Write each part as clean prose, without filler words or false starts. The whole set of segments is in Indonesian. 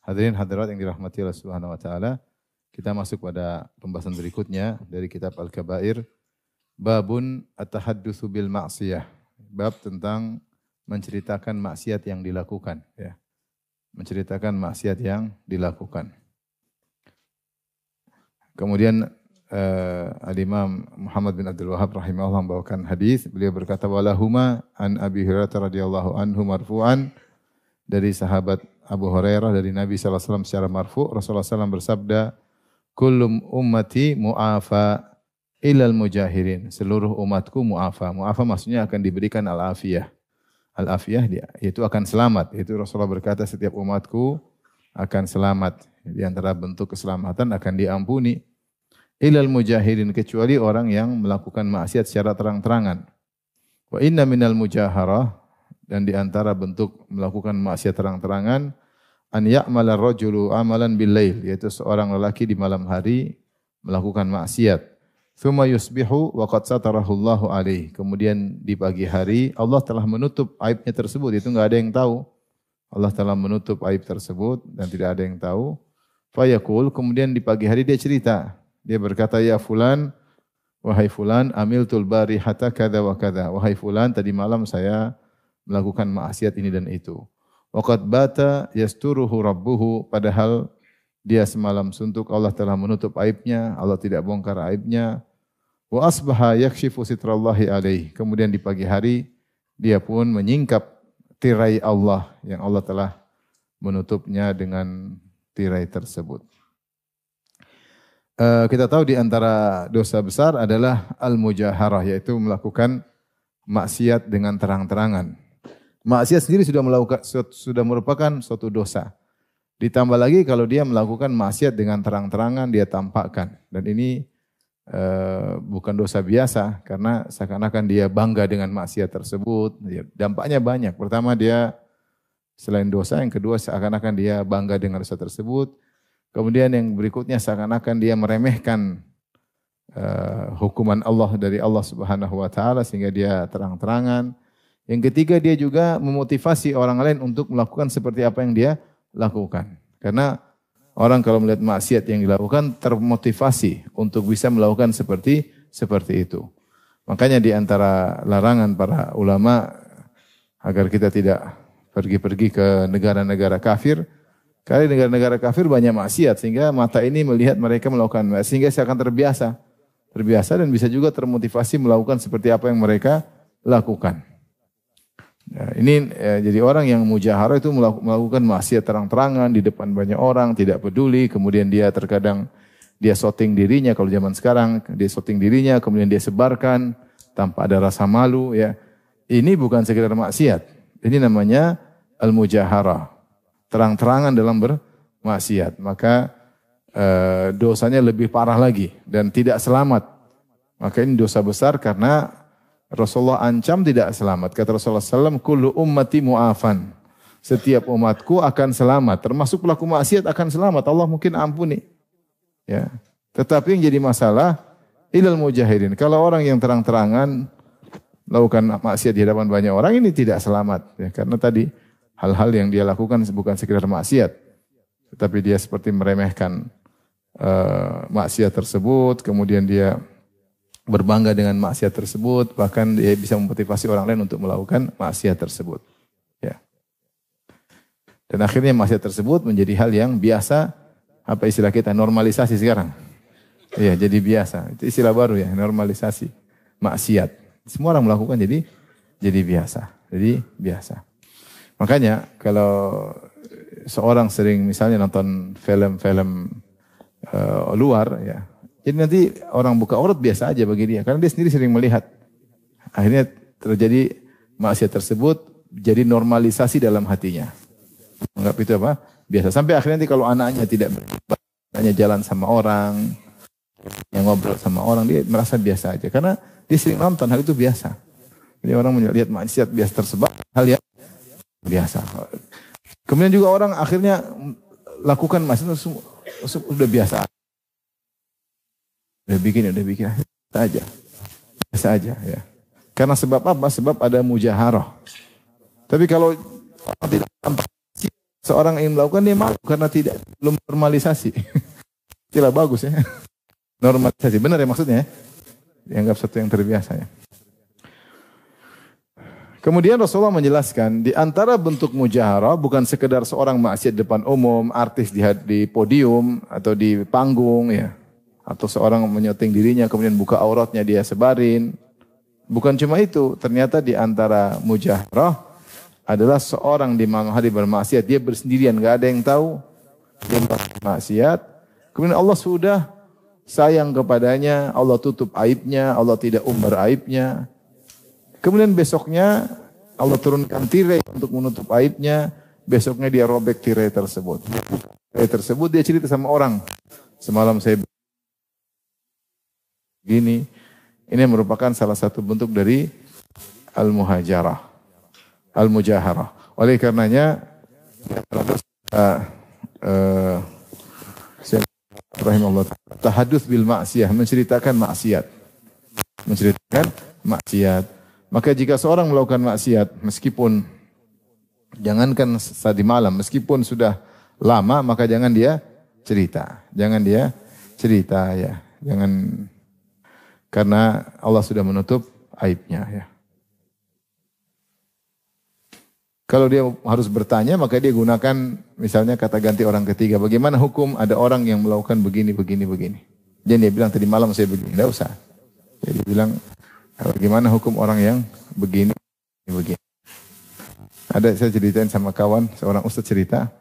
Hadirin hadirat yang dirahmati Allah Subhanahu wa taala, kita masuk pada pembahasan berikutnya dari kitab Al-Kabair, babun at-tahaddusu bil ma'siyah. Bab tentang menceritakan maksiat yang dilakukan, ya. Menceritakan maksiat yang dilakukan. Kemudian Al-Imam Muhammad bin Abdul Wahhab rahimahullah membawakan hadis, beliau berkata walahuma an Abi Hurairah radhiyallahu anhu marfu'an, dari sahabat Abu Hurairah dari Nabi sallallahu alaihi wasallam secara marfu', Rasulullah SAW bersabda, "Kullum ummati mu'afa ilal mujahirin." Seluruh umatku mu'afa. Mu'afa maksudnya akan diberikan al-afiyah. Al-afiyah yaitu akan selamat. Itu Rasulullah berkata setiap umatku akan selamat. Di antara bentuk keselamatan akan diampuni. Ilal mujahirin, kecuali orang yang melakukan maksiat secara terang-terangan. Wa inna minal mujaharah, dan di antara bentuk melakukan maksiat terang-terangan, an ya'mala rajulu amalan bil lail, yaitu seorang lelaki di malam hari melakukan maksiat. Tsumma yusbihu wa qad satarahu Allahu alaihi. Kemudian di pagi hari Allah telah menutup aibnya tersebut, itu enggak ada yang tahu. Allah telah menutup aib tersebut dan tidak ada yang tahu. Fa yaqul, kemudian di pagi hari dia cerita. Dia berkata, "Ya fulan, wahai fulan, amiltul barihata kadza wa kadza." Wahai fulan, tadi malam saya melakukan maksiat ini dan itu. Waqad bata yasturuhu rabbuhu, padahal dia semalam suntuk, Allah telah menutup aibnya, Allah tidak bongkar aibnya. Wa asbaha yakshifu sitrallahi alaihi. Kemudian di pagi hari dia pun menyingkap tirai Allah yang Allah telah menutupnya dengan tirai tersebut. Kita tahu di antara dosa besar adalah al-mujaharah, yaitu melakukan maksiat dengan terang-terangan. Maksiat sendiri sudah merupakan suatu dosa. Ditambah lagi kalau dia melakukan maksiat dengan terang-terangan, dia tampakkan. Dan ini bukan dosa biasa, karena seakan-akan dia bangga dengan maksiat tersebut. Dampaknya banyak. Pertama, dia selain dosa, yang kedua seakan-akan dia bangga dengan dosa tersebut. Kemudian yang berikutnya seakan-akan dia meremehkan hukuman Allah dari Allah Subhanahu wa taala sehingga dia terang-terangan. Yang ketiga, dia juga memotivasi orang lain untuk melakukan seperti apa yang dia lakukan. Karena orang kalau melihat maksiat yang dilakukan termotivasi untuk bisa melakukan seperti itu. Makanya di antara larangan para ulama agar kita tidak pergi-pergi ke negara-negara kafir. Karena negara-negara kafir banyak maksiat sehingga mata ini melihat mereka melakukan maksiat sehingga saya akan terbiasa dan bisa juga termotivasi melakukan seperti apa yang mereka lakukan. Nah, ini jadi orang yang mujaharah itu melakukan maksiat terang-terangan di depan banyak orang, tidak peduli, kemudian dia terkadang dia shooting dirinya, kalau zaman sekarang dia shooting dirinya, kemudian dia sebarkan tanpa ada rasa malu, ya. Ini bukan sekedar maksiat. Ini namanya al-mujaharah. Terang-terangan dalam bermaksiat, maka dosanya lebih parah lagi dan tidak selamat. Maka ini dosa besar karena Rasulullah ancam tidak selamat. Kata Rasulullah SAW, kullu ummati mu'afan. Setiap umatku akan selamat. Termasuk pelaku maksiat akan selamat. Allah mungkin ampuni. Ya. Tetapi yang jadi masalah, ilal mujahirin. Kalau orang yang terang-terangan melakukan maksiat di hadapan banyak orang, ini tidak selamat. Ya. Karena tadi hal-hal yang dia lakukan bukan sekedar maksiat. Tetapi dia seperti meremehkan maksiat tersebut. Kemudian dia berbangga dengan maksiat tersebut, bahkan dia bisa memotivasi orang lain untuk melakukan maksiat tersebut. Ya. Dan akhirnya maksiat tersebut menjadi hal yang biasa, apa istilah kita, normalisasi sekarang. Iya, jadi biasa. Itu istilah baru ya, normalisasi maksiat. Semua orang melakukan jadi biasa. Jadi biasa. Makanya kalau seorang sering misalnya nonton film-film luar, ya. Jadi nanti orang buka aurat biasa aja bagi dia. Karena dia sendiri sering melihat. Akhirnya terjadi maksiat tersebut jadi normalisasi dalam hatinya. Anggap itu apa? Biasa. Sampai akhirnya nanti kalau anaknya tidak hanya jalan sama orang, yang ngobrol sama orang, dia merasa biasa aja. Karena dia sering nonton, hal itu biasa. Jadi orang melihat maksiat biasa tersebar, hal yang biasa. Kemudian juga orang akhirnya lakukan maksiat sudah biasa. Udah bikin biasa aja ya. Karena sebab apa? Sebab ada mujaharah. Tapi kalau tidak seorang ingin melakukan dia malu karena belum normalisasi. Tidak bagus ya. Normalisasi benar ya maksudnya ya. Dianggap sesuatu yang terbiasa ya. Kemudian Rasulullah menjelaskan, di antara bentuk mujaharah bukan sekedar seorang maksiat depan umum, artis di podium atau di panggung ya, atau seorang menyoteng dirinya kemudian buka auratnya dia sebarin. Bukan cuma itu, ternyata di antara mujaharah adalah seorang di malam hari bermaksiat, dia bersendirian, enggak ada yang tahu dia bermaksiat. Kemudian Allah sudah sayang kepadanya, Allah tutup aibnya, Allah tidak umbar aibnya. Kemudian besoknya Allah turunkan tirai untuk menutup aibnya. Besoknya dia robek tirai tersebut. Tirai tersebut dia cerita sama orang. Semalam saya begini. Ini merupakan salah satu bentuk dari al-muhajarah. Al-mujaharah. Oleh karenanya, rahimahullah tahadduts bil maksiyah, menceritakan maksiat. Menceritakan maksiat. Maka jika seorang melakukan maksiat meskipun jangankan tadi malam, meskipun sudah lama, maka jangan dia cerita. Jangan dia cerita ya. Jangan, karena Allah sudah menutup aibnya ya. Kalau dia harus bertanya, maka dia gunakan misalnya kata ganti orang ketiga. Bagaimana hukum ada orang yang melakukan begini. Jangan dia bilang tadi malam saya begini. Tidak usah. Jadi bilang bagaimana hukum orang yang begini. Ada saya ceritain sama kawan, seorang ustaz cerita.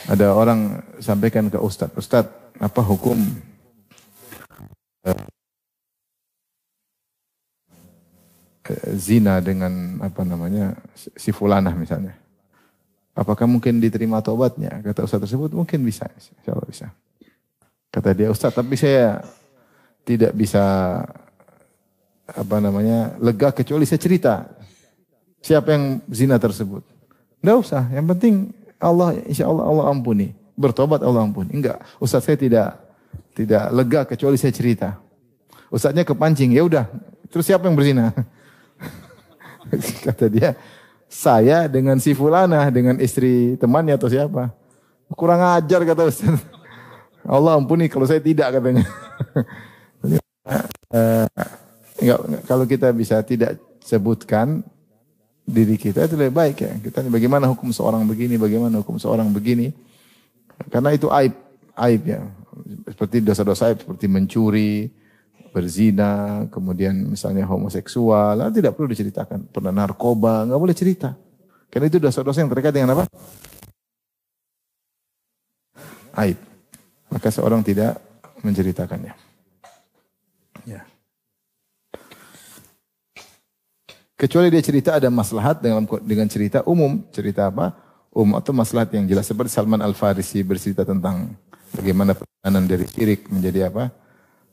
Ada orang sampaikan ke ustaz. Ustaz, apa hukum zina dengan si fulanah misalnya. Apakah mungkin diterima taubatnya? Kata ustaz tersebut mungkin bisa, insyaallah bisa. Kata dia, Ustaz, tapi saya tidak bisa lega kecuali saya cerita siapa yang zina tersebut. Enggak usah, yang penting Allah, insyaallah Allah ampuni. Bertobat Allah ampuni. Enggak, Ustaz saya tidak lega kecuali saya cerita. Ustaznya kepancing, ya udah. Terus siapa yang berzina? Kata dia, saya dengan si fulanah, dengan istri temannya atau siapa. Kurang ajar kata Ustaz. Allah ampuni kalau saya tidak katanya. Kalau kita bisa tidak sebutkan diri kita itu lebih baik ya. Kita bagaimana hukum seorang begini, bagaimana hukum seorang begini. Karena itu aib ya. Seperti dosa-dosa aib seperti mencuri, berzina, kemudian misalnya homoseksual, tidak perlu diceritakan. Pernah narkoba, enggak boleh cerita. Karena itu dosa-dosa yang terkait dengan apa? Aib. Maka seorang tidak menceritakannya. Ya. Kecuali dia cerita ada maslahat dengan cerita umum. Cerita apa? Umum atau maslahat yang jelas. Seperti Salman Al-Farisi bercerita tentang bagaimana perjalanan dari syirik menjadi apa?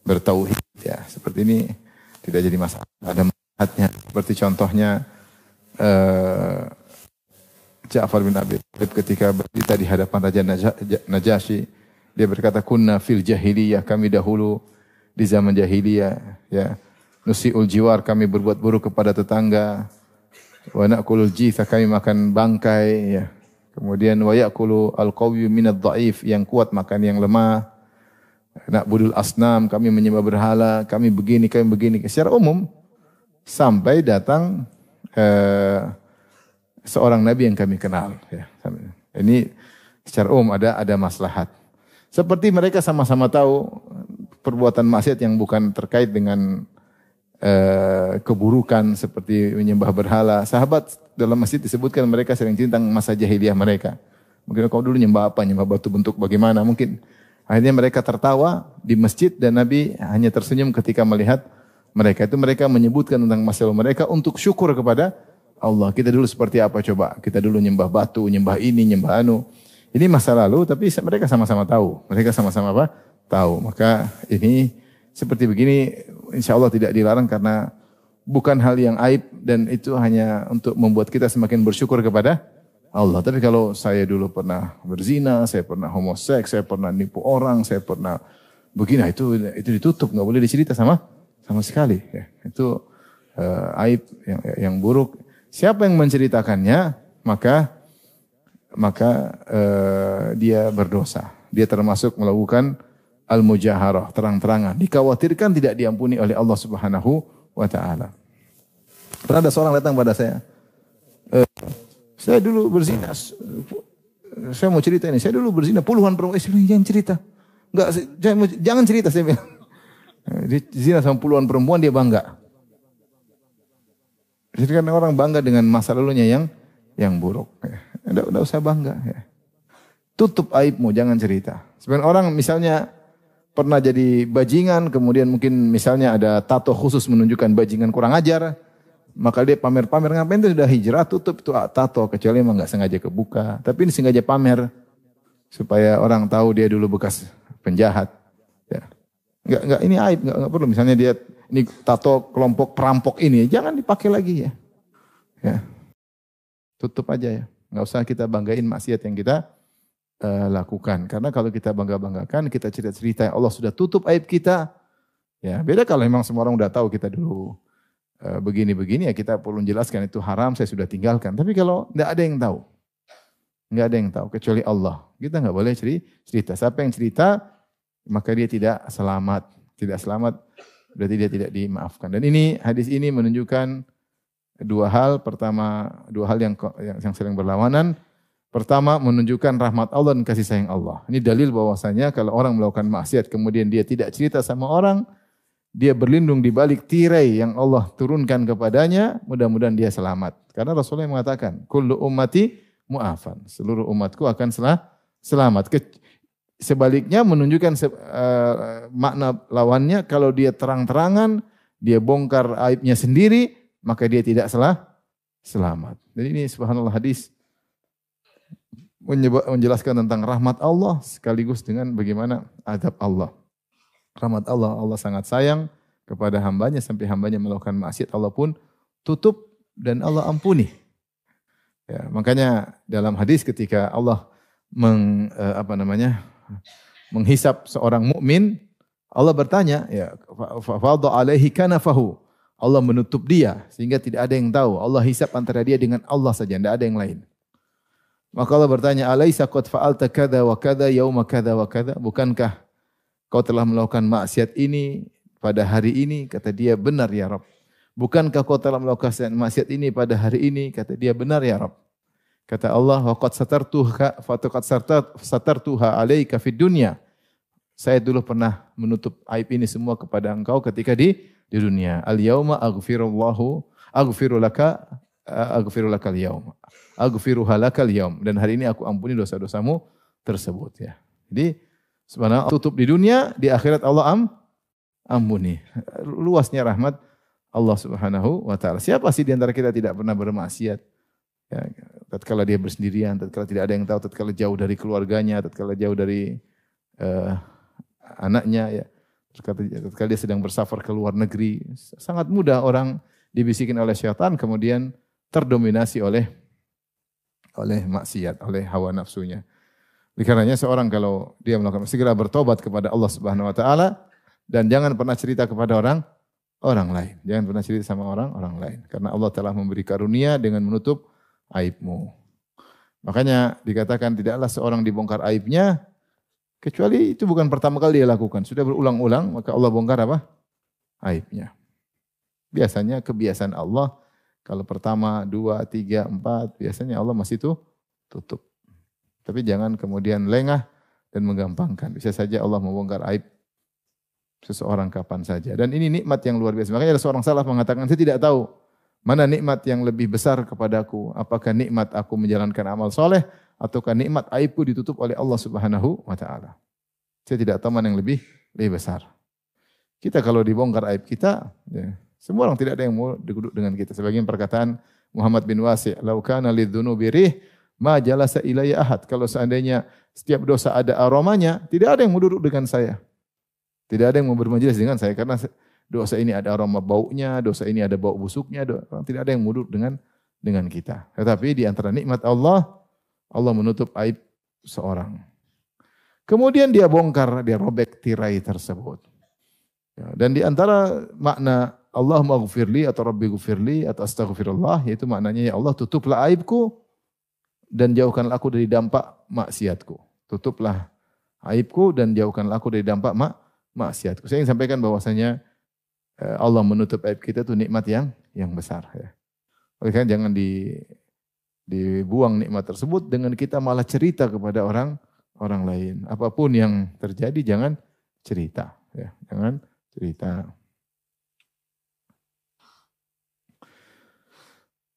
Bertauhid. Ya, seperti ini tidak jadi masalah. Ada maslahatnya. Seperti contohnya Ja'far bin Abi Thalib ketika bercerita di hadapan Raja Najasyi. Dia berkata, kunna fil jahiliyah, kami dahulu di zaman jahiliyah, ya. Nusi'ul jiwar, kami berbuat buruk kepada tetangga. Wa na'kulul jitha, kami makan bangkai, ya. Kemudian wa ya'kulu al-qawiyyu minadh dha'if, yang kuat makan yang lemah. Na'budul asnam, kami menyembah berhala, kami begini. Secara umum, sampai datang seorang nabi yang kami kenal, ya. Ini secara umum ada maslahat. Seperti mereka sama-sama tahu perbuatan maksiat yang bukan terkait dengan keburukan seperti menyembah berhala. Sahabat dalam masjid disebutkan mereka sering cerita tentang masa jahiliyah mereka. Mungkin kau dulu nyembah apa? Nyembah batu bentuk bagaimana? Mungkin akhirnya mereka tertawa di masjid dan Nabi hanya tersenyum ketika melihat mereka. Itu mereka menyebutkan tentang masalah mereka untuk syukur kepada Allah. Kita dulu seperti apa coba? Kita dulu nyembah batu, nyembah ini, nyembah anu. Ini masa lalu, tapi mereka sama-sama tahu. Mereka sama-sama apa? Tahu. Maka ini seperti begini, insya Allah tidak dilarang karena bukan hal yang aib dan itu hanya untuk membuat kita semakin bersyukur kepada Allah. Tapi kalau saya dulu pernah berzina, saya pernah homoseks, saya pernah nipu orang, saya pernah begini, itu ditutup, nggak boleh dicerita sama sekali. Ya. Itu aib yang buruk. Siapa yang menceritakannya, maka dia berdosa. Dia termasuk melakukan al-mujaharah, terang-terangan. Dikhawatirkan tidak diampuni oleh Allah Subhanahu wa taala. Pernah ada seorang datang pada saya. Saya dulu berzina. Saya mau cerita ini. Saya dulu berzina puluhan perempuan. Jangan cerita. Enggak, jangan cerita saya bilang. Dia zina sama puluhan perempuan, dia bangga. Jadi kan orang bangga dengan masa lalunya yang buruk. Enggak usah bangga. Tutup aibmu, jangan cerita. Sebenarnya orang misalnya pernah jadi bajingan, kemudian mungkin misalnya ada tato khusus menunjukkan bajingan kurang ajar, maka dia pamer-pamer, ngapain itu sudah hijrah, tutup itu tato, kecuali emang nggak sengaja kebuka. Tapi ini sengaja pamer, supaya orang tahu dia dulu bekas penjahat. Ya. Enggak, ini aib, enggak perlu. Misalnya dia, ini tato kelompok perampok ini, jangan dipakai lagi ya. Ya. Tutup aja ya. Enggak usah kita banggain maksiat yang kita lakukan. Karena kalau kita bangga-banggakan, kita cerita-cerita yang Allah sudah tutup aib kita. Ya, beda kalau memang semua orang udah tahu kita dulu begini-begini, ya kita perlu menjelaskan itu haram, saya sudah tinggalkan. Tapi kalau enggak ada yang tahu, enggak ada yang tahu kecuali Allah. Kita enggak boleh cerita. Siapa yang cerita, maka dia tidak selamat. Tidak selamat, berarti dia tidak dimaafkan. Dan ini hadis ini menunjukkan dua hal. Pertama, dua hal yang saling berlawanan. Pertama, menunjukkan rahmat Allah dan kasih sayang Allah. Ini dalil bahwasanya kalau orang melakukan maksiat kemudian dia tidak cerita sama orang, dia berlindung di balik tirai yang Allah turunkan kepadanya, mudah-mudahan dia selamat. Karena Rasulullah mengatakan, kullu ummati mu'afan. Seluruh umatku akan selamat. Sebaliknya menunjukkan makna lawannya, kalau dia terang-terangan, dia bongkar aibnya sendiri, maka dia tidak selamat. Jadi ini subhanallah hadis menjelaskan tentang rahmat Allah sekaligus dengan bagaimana azab Allah. Rahmat Allah, Allah sangat sayang kepada hambanya sampai hambanya melakukan maksiat, Allah pun tutup dan Allah ampuni. Ya, makanya dalam hadis ketika Allah menghisap seorang mukmin, Allah bertanya, ya, fadha alaihi kanafahu. Allah menutup dia sehingga tidak ada yang tahu. Allah hisap antara dia dengan Allah saja, tidak ada yang lain. Maka Allah bertanya, alaisa qad fa'alta kadza wa kadza yauma kadza wa kadza? Bukankah kau telah melakukan maksiat ini pada hari ini? Kata dia, benar ya Rabb. Bukankah kau telah melakukan maksiat ini pada hari ini? Kata dia, benar ya Rabb. Kata Allah, wa qad satartuha alaika fid dunya. Saya dulu pernah menutup aib ini semua kepada engkau ketika di dunia. Al yauma aghfiru lakal yaum. Aghfiruha lakal yaum. Dan hari ini aku ampuni dosa-dosamu tersebut ya. Jadi sebenarnya tutup di dunia, di akhirat Allah ampuni. Luasnya rahmat Allah Subhanahu wa taala. Siapa sih di antara kita tidak pernah bermaksiat? Ya, tatkala dia bersendirian, tatkala tidak ada yang tahu, tatkala jauh dari keluarganya, tatkala jauh dari anaknya ya. Tatkala dia sedang bersafar ke luar negeri, sangat mudah orang dibisikin oleh syaitan kemudian terdominasi oleh maksiat, oleh hawa nafsunya. Oleh karenanya seorang kalau dia melakukan, segera bertobat kepada Allah Subhanahu wa taala dan jangan pernah cerita kepada orang lain. Jangan pernah cerita sama orang lain karena Allah telah memberi karunia dengan menutup aibmu. Makanya dikatakan tidaklah seorang dibongkar aibnya kecuali itu bukan pertama kali dia lakukan. Sudah berulang-ulang maka Allah bongkar apa? Aibnya. Biasanya kebiasaan Allah kalau pertama, 2, 3, 4, biasanya Allah masih tutup. Tapi jangan kemudian lengah dan menggampangkan. Bisa saja Allah membongkar aib seseorang kapan saja. Dan ini nikmat yang luar biasa. Makanya ada seorang salaf mengatakan, saya tidak tahu mana nikmat yang lebih besar kepadaku. Apakah nikmat aku menjalankan amal soleh, ataukah nikmat aibku ditutup oleh Allah Subhanahu wa taala. Saya tidak tahu mana yang lebih besar. Kita kalau dibongkar aib kita, ya, semua orang tidak ada yang mau duduk dengan kita. Sebagian perkataan Muhammad bin Wasi', "Lau kana lidzunubi rih, ma jalasa ilayya ahad." Kalau seandainya setiap dosa ada aromanya, tidak ada yang mau duduk dengan saya. Tidak ada yang mau bermajelis dengan saya karena dosa ini ada aroma baunya, dosa ini ada bau busuknya, tidak ada yang mau duduk dengan kita. Tetapi di antara nikmat Allah, Allah menutup aib seorang. Kemudian dia bongkar, dia robek tirai tersebut. Dan di antara makna Allahumma ghfirli atau Rabbi ghfirli atau astaghfirullah, yaitu maknanya ya Allah tutuplah aibku dan jauhkanlah aku dari dampak maksiatku. Tutuplah aibku dan jauhkanlah aku dari dampak maksiatku. Saya ingin sampaikan bahwasanya Allah menutup aib kita itu nikmat yang besar. Ya. Oleh karena jangan dibuang nikmat tersebut dengan kita malah cerita kepada orang lain. Apapun yang terjadi jangan cerita. Ya. Jangan cerita.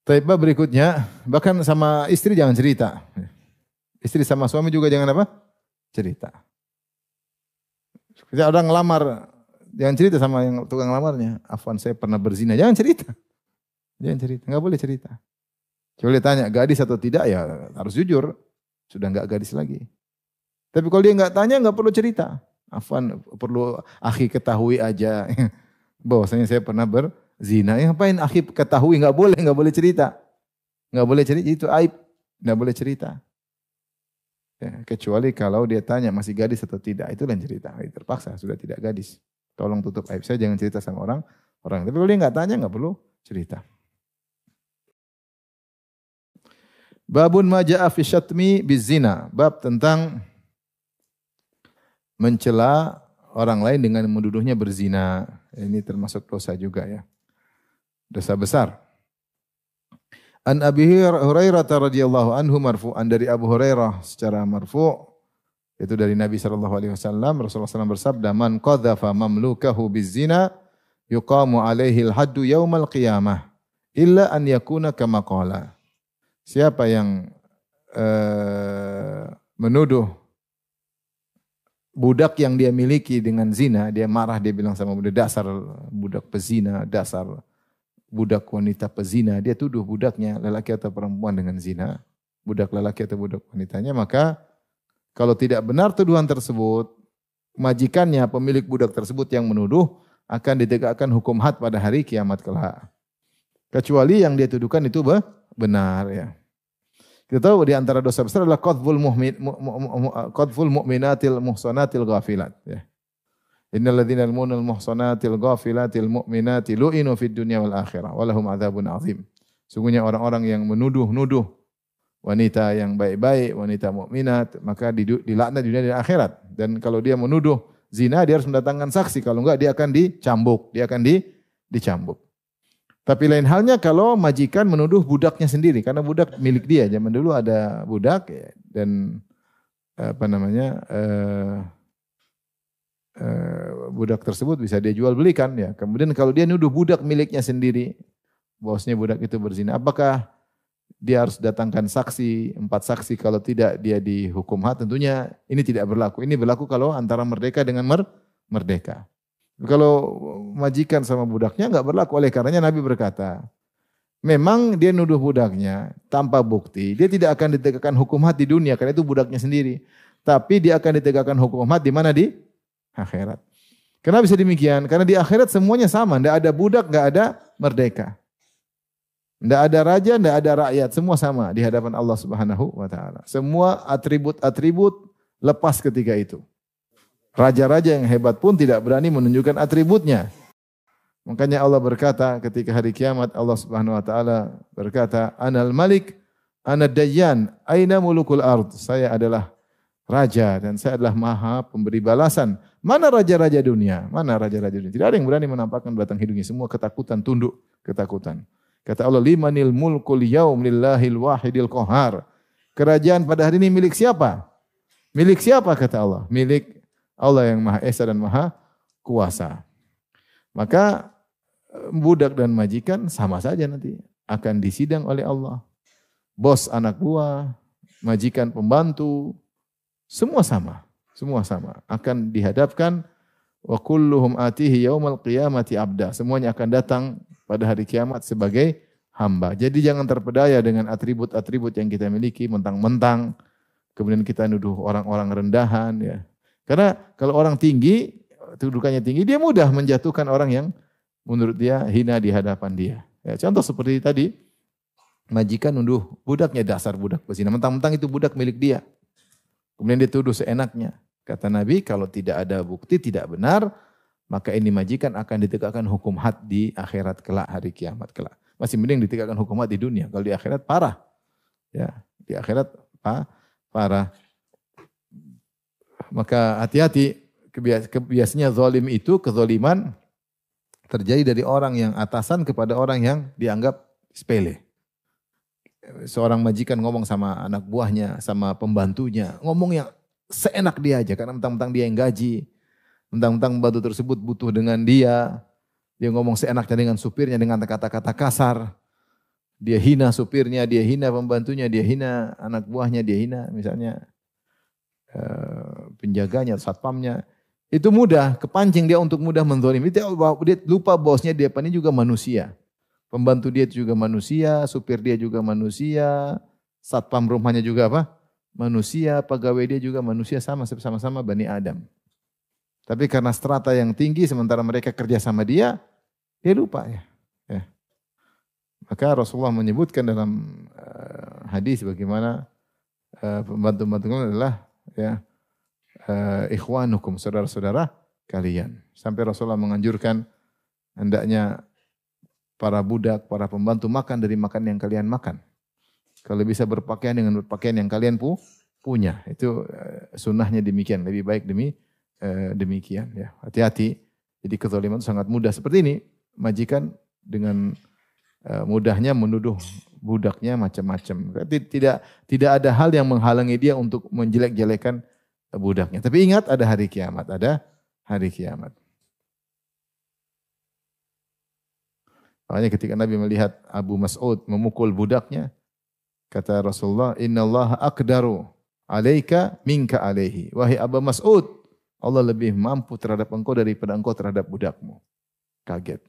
Taibah berikutnya, bahkan sama istri jangan cerita. Istri sama suami juga jangan apa? Cerita. Ketika orang ngelamar, jangan cerita sama yang tukang lamarnya. Afwan, saya pernah berzina. Jangan cerita. Jangan cerita, enggak boleh cerita. Coba dia tanya, gadis atau tidak, ya harus jujur. Sudah enggak gadis lagi. Tapi kalau dia enggak tanya, enggak perlu cerita. Afwan, perlu akhi ketahui aja. Bahwasanya saya pernah berzina. Ya, ngapain akhi ketahui? Enggak boleh cerita. Enggak boleh cerita, itu aib. Enggak boleh cerita. Ya, kecuali kalau dia tanya masih gadis atau tidak, itu lain cerita. Terpaksa sudah tidak gadis. Tolong tutup aib saya, jangan cerita sama orang. Tapi kalau dia nggak tanya, nggak perlu cerita. Babun ma ja'a fi syatmi bizina. Bab tentang mencela orang lain dengan menuduhnya berzina. Ini termasuk dosa juga ya. Dosa besar. An Abi Hurairah radhiyallahu anhu marfu'an, dari Abu Hurairah secara marfu', itu dari Nabi SAW. Rasulullah SAW bersabda, man qadhafa mamlukahu bizina yuqamu alaihi al-haddu yaumal qiyamah illa an yakuna kama qala. Siapa yang menuduh budak yang dia miliki dengan zina, dia marah, dia bilang sama budak, dasar budak pezina, dasar budak wanita pezina, dia tuduh budaknya lelaki atau perempuan dengan zina, budak lelaki atau budak wanitanya, maka kalau tidak benar tuduhan tersebut, majikannya, pemilik budak tersebut yang menuduh akan ditegakkan hukum had pada hari kiamat kelak. Kecuali yang dia tuduhkan itu benar ya. Kita tahu di antara dosa besar adalah qadful mu'minatil muhsanatil ghafilat ya. Innal ladzina yarmunal muhsanatil ghafilatil mu'minati lu'inu fid dunya wal akhirah wa lahum adzabun azim. Sungguhnya orang-orang yang menuduh-nuduh wanita yang baik-baik, wanita mukminat, maka dilaknat di dunia dan akhirat. Dan kalau dia menuduh zina, dia harus mendatangkan saksi. Kalau enggak, dia akan dicambuk. Dicambuk. Tapi lain halnya kalau majikan menuduh budaknya sendiri, karena budak milik dia. Zaman dulu ada budak ya, dan budak tersebut bisa dia jual belikan ya. Kemudian kalau dia nuduh budak miliknya sendiri, bosnya budak itu berzina, apakah dia harus datangkan saksi, 4 saksi, kalau tidak dia dihukum had? Tentunya ini tidak berlaku. Ini berlaku kalau antara merdeka dengan merdeka. Kalau majikan sama budaknya enggak berlaku. Oleh karenanya Nabi berkata, memang dia nuduh budaknya tanpa bukti, dia tidak akan ditegakkan hukum had di dunia karena itu budaknya sendiri. Tapi dia akan ditegakkan hukum had di mana? Di akhirat. Kenapa bisa demikian? Karena di akhirat semuanya sama, enggak ada budak, enggak ada merdeka. Enggak ada raja, enggak ada rakyat, semua sama di hadapan Allah Subhanahu wa taala. Semua atribut-atribut lepas ketika itu. Raja-raja yang hebat pun tidak berani menunjukkan atributnya. Makanya Allah berkata ketika hari kiamat, Allah Subhanahu wa taala berkata, Anal Malik, Ana Dayyan, aina mulukul ard. Saya adalah raja dan saya adalah maha pemberi balasan. Mana raja-raja dunia? Mana raja-raja dunia? Tidak ada yang berani menampakkan batang hidungnya. Semua ketakutan, tunduk ketakutan. Kata Allah, limanil mulkul yaum lillahil wahidil qahar. Kerajaan pada hari ini milik siapa? Milik siapa kata Allah? Milik Allah yang Maha Esa dan Maha Kuasa. Maka budak dan majikan sama saja nanti akan disidang oleh Allah. Bos anak buah, majikan pembantu, semua sama. Semua sama. Akan dihadapkan wa kulluhum atihi yaumal qiyamati abda. Semuanya akan datang pada hari kiamat sebagai hamba. Jadi jangan terpedaya dengan atribut-atribut yang kita miliki mentang-mentang. Kemudian kita nuduh orang-orang rendahan ya. Karena kalau orang tinggi, kedudukannya tinggi, dia mudah menjatuhkan orang yang menurut dia hina di hadapan dia. Ya, contoh seperti tadi, majikan nuduh budaknya, dasar budak pezina. Mentang-mentang itu budak milik dia. Kemudian dia tuduh seenaknya. Kata Nabi, kalau tidak ada bukti, tidak benar, maka ini majikan akan ditegakkan hukum had di akhirat kelak, hari kiamat kelak. Masih mending ditegakkan hukum had di dunia. Kalau di akhirat parah. Ya, di akhirat parah. Maka hati-hati, biasanya zalim itu, kezaliman terjadi dari orang yang atasan kepada orang yang dianggap sepele. Seorang majikan ngomong sama anak buahnya, sama pembantunya, ngomong yang seenak dia aja, karena mentang-mentang dia yang gaji, mentang-mentang pembantu tersebut butuh dengan dia ngomong seenaknya dengan supirnya, dengan kata-kata kasar, dia hina supirnya, dia hina pembantunya, dia hina anak buahnya, dia hina misalnya penjaganya, satpamnya, itu mudah, kepancing dia untuk mudah menzalimi. Dia lupa bosnya, dia ini juga manusia. Pembantu dia juga manusia, supir dia juga manusia, satpam rumahnya juga apa? Manusia, pegawai dia juga manusia, sama-sama Bani Adam. Tapi karena strata yang tinggi, sementara mereka kerja sama dia lupa ya. Maka Rasulullah menyebutkan dalam hadis bagaimana pembantu-pembantu adalah ikhwanukum, saudara-saudara kalian. Sampai Rasulullah menganjurkan hendaknya para budak, para pembantu makan dari makan yang kalian makan. Kalau bisa berpakaian dengan berpakaian yang kalian punya. Itu sunnahnya demikian. Lebih baik demikian. Ya. Hati-hati. Jadi kezaliman itu sangat mudah. Seperti ini. Majikan dengan mudahnya menuduh budaknya macam-macam. Tidak ada hal yang menghalangi dia untuk menjelek-jelekan budaknya. Tapi ingat ada hari kiamat. Ada hari kiamat. Makanya ketika Nabi melihat Abu Mas'ud memukul budaknya, kata Rasulullah, "Innallaha aqdaru alaika minka alaihi." Wahai Abu Mas'ud, Allah lebih mampu terhadap engkau daripada engkau terhadap budakmu. Kaget.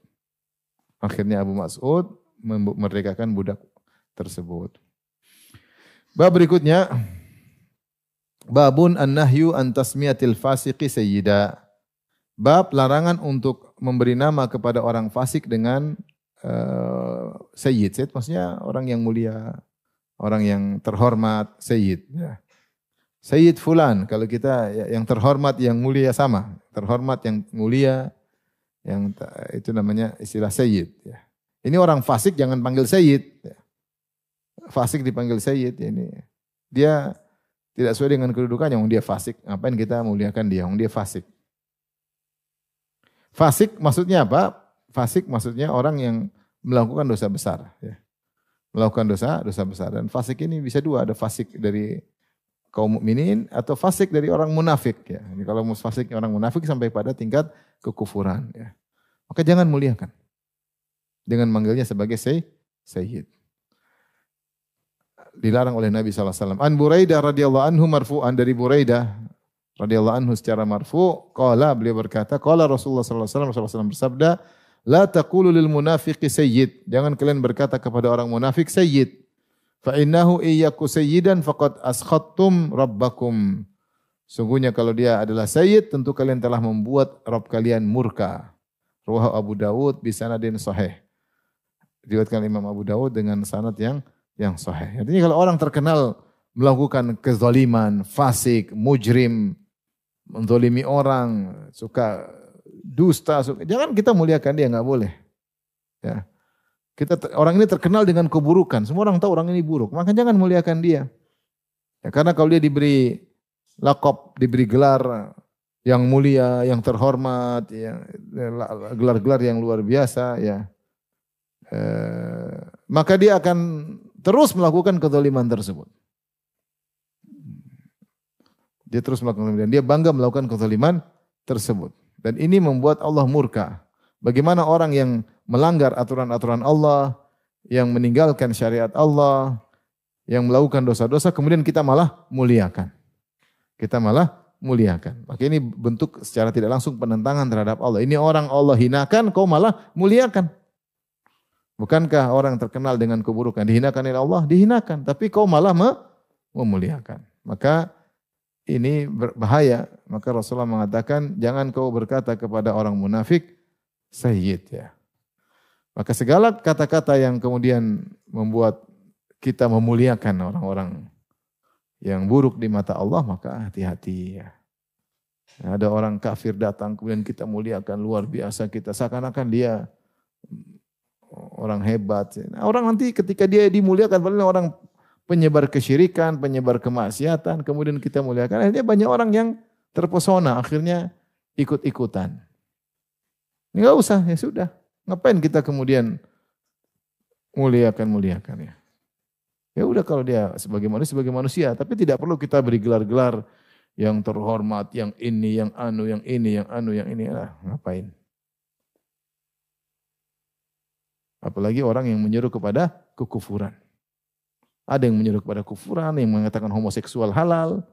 Akhirnya Abu Mas'ud memerdekakan budak tersebut. Bab berikutnya, babun an-nahyu an tasmiyatil fasiqi sayyida. Bab larangan untuk memberi nama kepada orang fasik dengan sayyid. Sayyid maksudnya orang yang mulia, orang yang terhormat, sayyid. Ya. Sayyid fulan, kalau kita yang terhormat, yang mulia sama. Terhormat, yang mulia, yang itu namanya istilah sayyid. Ya. Ini orang fasik jangan panggil sayyid. Ya. Fasik dipanggil sayyid. Ya ini. Dia tidak sesuai dengan kedudukannya, dia fasik. Ngapain kita muliakan dia, dia fasik. Fasik maksudnya apa? Fasik maksudnya orang yang melakukan dosa besar. Ya. Melakukan dosa besar. Dan fasik ini bisa dua. Ada fasik dari kaum mukminin atau fasik dari orang munafik. Ya. Jadi kalau fasik orang munafik sampai pada tingkat kekufuran. Ya. Maka jangan muliakan. Dengan manggilnya sebagai sayyid. Dilarang oleh Nabi SAW. An Buraidah radhiyallahu anhu marfu'an, dari Buraidah radhiyallahu anhu secara marfu', qala, beliau berkata, qala Rasulullah SAW bersabda, la taqulu lil munafiqi sayyid. Jangan kalian berkata kepada orang munafik sayyid. Fa innahu iyyaku sayyidan faqad askhattum rabbakum. Sungguhnya kalau dia adalah sayyid, tentu kalian telah membuat Rabb kalian murka. Rawahu Abu Dawud bi sanadin sahih. Diriwayatkan Imam Abu Dawud dengan sanad yang sahih. Artinya kalau orang terkenal melakukan kezaliman, fasik, mujrim, menzalimi orang, suka dusta, jangan kita muliakan dia, enggak boleh. Ya. Orang ini terkenal dengan keburukan, semua orang tahu orang ini buruk, maka jangan muliakan dia. Ya, karena kalau dia diberi laqab, diberi gelar yang mulia, yang terhormat, gelar-gelar yang luar biasa, ya. Maka dia akan terus melakukan kezaliman tersebut. Dia terus melakukan kezaliman, dia bangga melakukan kezaliman tersebut. Dan ini membuat Allah murka. Bagaimana orang yang melanggar aturan-aturan Allah, yang meninggalkan syariat Allah, yang melakukan dosa-dosa, kemudian kita malah muliakan. Kita malah muliakan. Maka ini bentuk secara tidak langsung penentangan terhadap Allah. Ini orang Allah hinakan, kau malah muliakan. Bukankah orang terkenal dengan keburukan dihinakan oleh Allah? Dihinakan, tapi kau malah memuliakan. Maka ini berbahaya. Maka Rasulullah mengatakan, jangan kau berkata kepada orang munafik sayyid, ya. Maka segala kata-kata yang kemudian membuat kita memuliakan orang-orang yang buruk di mata Allah, maka hati-hati, ya. Ada orang kafir datang, kemudian kita muliakan luar biasa, kita seakan-akan dia orang hebat. Nah, orang nanti ketika dia dimuliakan, padahal orang penyebar kesyirikan, penyebar kemaksiatan, kemudian kita muliakan, akhirnya banyak orang yang terpesona, akhirnya ikut-ikutan. Enggak usah, ya sudah. Ngapain kita kemudian muliakan ya. Ya udah kalau dia sebagai manusia, tapi tidak perlu kita beri gelar-gelar yang terhormat, yang ini, yang anu, yang ini, yang anu, yang ini. Nah, ngapain? Apalagi orang yang menyuruh kepada kekufuran. Ada yang menyuruh kepada kufuran, yang mengatakan homoseksual halal.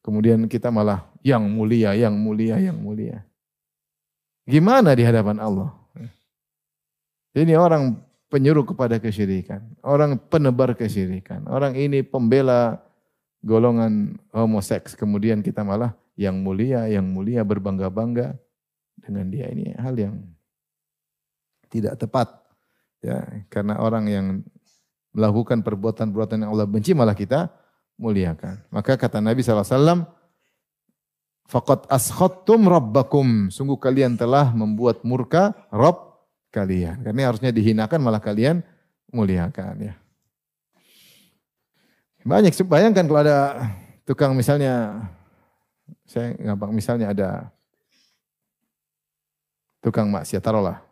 Kemudian kita malah yang mulia, yang mulia, yang mulia. Gimana di hadapan Allah? Ini orang penyuruh kepada kesyirikan. Orang penebar kesyirikan. Orang ini pembela golongan homoseks. Kemudian kita malah yang mulia berbangga-bangga dengan dia. Ini hal yang tidak tepat. Ya, karena orang yang melakukan perbuatan-perbuatan yang Allah benci malah kita muliakan. Maka kata Nabi SAW, faqad askhattum rabbakum. Sungguh kalian telah membuat murka Rabb kalian. Karena harusnya dihinakan malah kalian muliakan. Ya. Banyak, bayangkan kalau ada tukang misalnya, saya gampang misalnya ada tukang maksiat, taruhlah.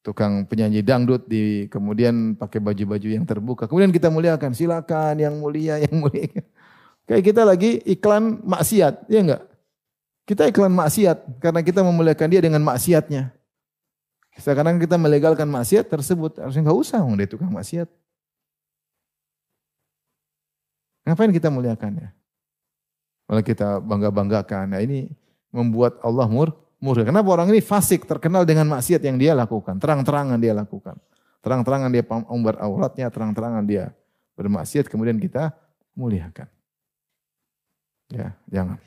Tukang penyanyi dangdut kemudian pakai baju-baju yang terbuka. Kemudian kita muliakan, silakan yang mulia, yang mulia. Kayak kita lagi iklan maksiat, ya enggak? Kita iklan maksiat karena kita memuliakan dia dengan maksiatnya. Sekarang kita melegalkan maksiat tersebut, harusnya enggak usah dia tukang maksiat. Ngapain kita muliakannya? Malah kita bangga-banggakan. Nah ini membuat Allah murka. Kenapa orang ini fasik, terkenal dengan maksiat yang dia lakukan. Terang-terangan dia lakukan. Terang-terangan dia umbar auratnya, terang-terangan dia bermaksiat, kemudian kita muliakan. Ya, jangan.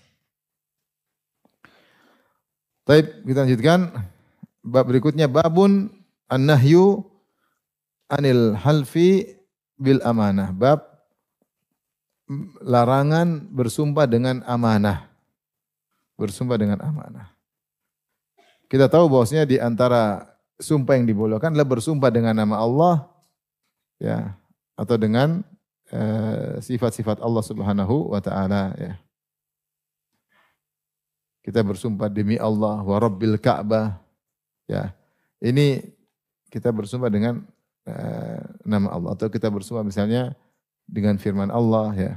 Baik, kita lanjutkan. Bab berikutnya, babun an-nahyu anil halfi bil amanah. Bab larangan bersumpah dengan amanah. Bersumpah dengan amanah. Kita tahu bahwasanya di antara sumpah yang dibolehkan adalah bersumpah dengan nama Allah, ya, atau dengan sifat-sifat Allah Subhanahu wa taala, ya. Kita bersumpah demi Allah wa rabbil Ka'bah, ya. Ini kita bersumpah dengan nama Allah, atau kita bersumpah misalnya dengan firman Allah, ya.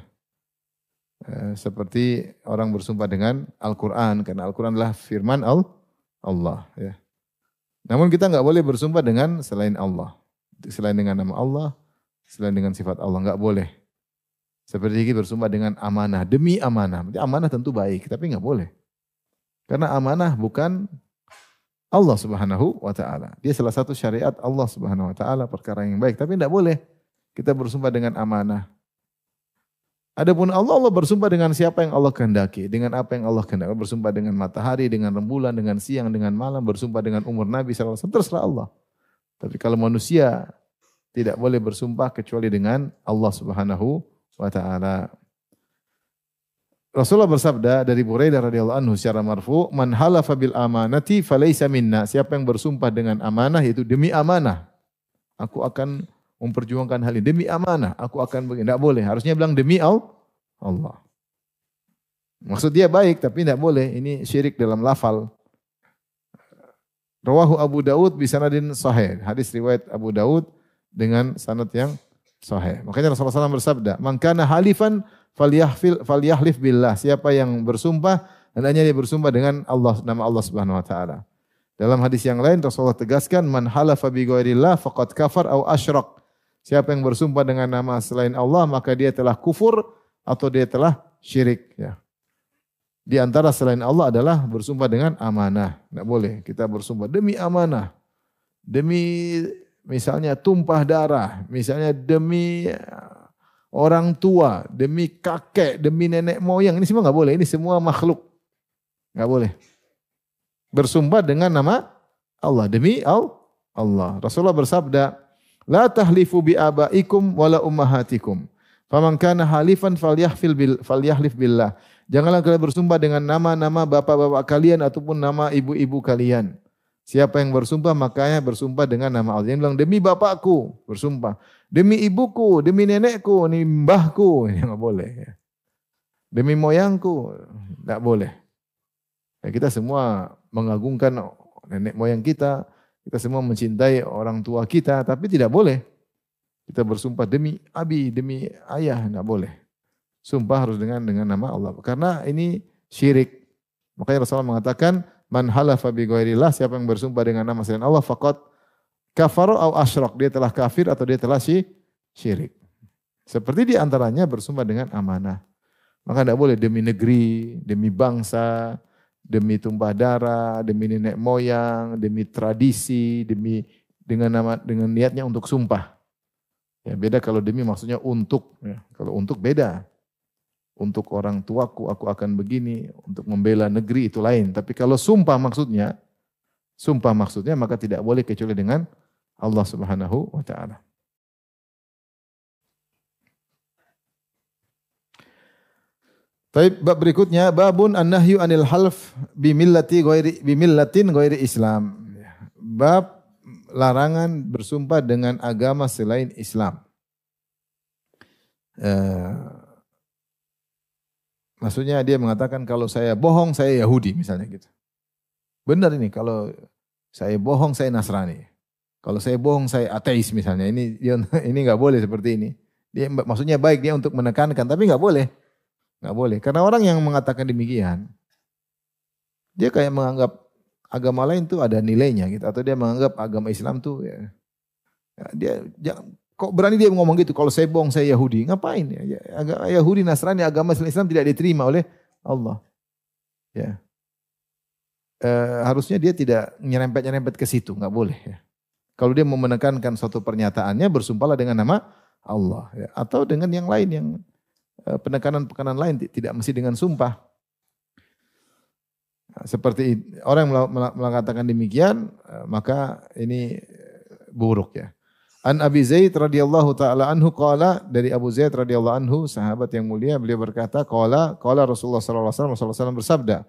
Seperti orang bersumpah dengan Al-Qur'an, karena Al-Qur'an adalah firman Allah, ya. Namun kita enggak boleh bersumpah dengan selain Allah. Selain dengan nama Allah, selain dengan sifat Allah, enggak boleh. Seperti kita bersumpah dengan amanah, demi amanah. Amanah tentu baik, tapi enggak boleh. Karena amanah bukan Allah Subhanahu wa taala. Dia salah satu syariat Allah Subhanahu wa taala, perkara yang baik, tapi enggak boleh kita bersumpah dengan amanah. Adapun Allah bersumpah dengan siapa yang Allah kehendaki, dengan apa yang Allah kehendaki. Bersumpah dengan matahari, dengan rembulan, dengan siang, dengan malam, bersumpah dengan umur Nabi SAW, terserah Allah. Tapi kalau manusia tidak boleh bersumpah kecuali dengan Allah Subhanahu wa taala. Rasulullah bersabda dari Buraidah radhiyallahu anhu secara marfu, "Man halafa bil amanati falaysa minna." Siapa yang bersumpah dengan amanah, yaitu demi amanah, aku akan memperjuangkan hal ini demi amanah, aku akan begini. Tidak boleh, harusnya bilang demi Allah. Maksud dia baik, tapi tidak boleh. Ini syirik dalam lafal. Rawahu Abu Daud bisanadin sahih. Hadis riwayat Abu Daud dengan sanad yang sahih. Makanya Rasulullah SAW bersabda, "Man kana halifan falyahlif billah." Siapa yang bersumpah, hendaknya dia bersumpah dengan Allah, nama Allah Subhanahu wa taala. Dalam hadis yang lain Rasulullah tegaskan, "Man halafa bi ghairillah faqad kafar aw asyrak." Siapa yang bersumpah dengan nama selain Allah, maka dia telah kufur atau dia telah syirik. Ya. Di antara selain Allah adalah bersumpah dengan amanah. Tidak boleh kita bersumpah demi amanah. Demi misalnya tumpah darah. Misalnya demi orang tua. Demi kakek. Demi nenek moyang. Ini semua tidak boleh. Ini semua makhluk. Tidak boleh. Bersumpah dengan nama Allah. Demi Allah. Rasulullah bersabda, "La tahlifu bi abaikum wala ummahatikum. Faman kana halifan falyahlif billah. Janganlah kalian bersumpah dengan nama-nama bapak-bapak kalian ataupun nama ibu-ibu kalian. Siapa yang bersumpah makanya bersumpah dengan nama Allah. Yang bilang demi bapakku bersumpah, demi ibuku, demi nenekku, ini mbahku, ini enggak boleh ya. Demi moyangku, enggak boleh. Ya, kita semua mengagungkan nenek moyang kita semua mencintai orang tua kita, tapi tidak boleh kita bersumpah demi abi, demi ayah, enggak boleh. Sumpah harus dengan nama Allah. Karena ini syirik. Makanya Rasulullah mengatakan, man halafa bi ghairillah, siapa yang bersumpah dengan nama selain Allah, faqad kafara au asyrak, dia telah kafir atau dia telah syirik. Seperti di antaranya bersumpah dengan amanah. Maka tidak boleh demi negeri, demi bangsa, demi tumpah darah, demi nenek moyang, demi tradisi, demi dengan niatnya untuk sumpah. Ya, beda kalau demi maksudnya untuk. Ya. Kalau untuk beda. Untuk orang tuaku aku akan begini, untuk membela negeri itu lain. Tapi kalau sumpah maksudnya maka tidak boleh kecuali dengan Allah Subhanahu wa taala. Baik, bab berikutnya babun an-nahyu anil half bimillatin ghairi Islam. Bab larangan bersumpah dengan agama selain Islam. Maksudnya dia mengatakan kalau saya bohong saya Yahudi misalnya gitu. Benar ini, kalau saya bohong saya Nasrani. Kalau saya bohong saya ateis misalnya. Ini enggak boleh seperti ini. Dia maksudnya baik dia untuk menekankan, tapi enggak boleh. Enggak boleh. Karena orang yang mengatakan demikian dia kayak menganggap agama lain tuh ada nilainya gitu, atau dia menganggap agama Islam tuh dia kok berani dia ngomong gitu, kalau saya bohong saya Yahudi. Ngapain ya? Yahudi, Nasrani, agama Islam tidak diterima oleh Allah. Ya. Harusnya dia tidak nyerempet-nyerempet ke situ, enggak boleh ya. Kalau dia mau menekankan suatu pernyataannya, bersumpahlah dengan nama Allah ya. Atau dengan yang lain, yang penekanan-penekanan lain, tidak mesti dengan sumpah. Nah, seperti orang yang mengatakan demikian, maka ini buruk ya. An Abi Zaid radhiyallahu taala anhu qala, dari Abu Zaid radhiyallahu anhu, sahabat yang mulia, beliau berkata qala Rasulullah sallallahu alaihi wasallam bersabda,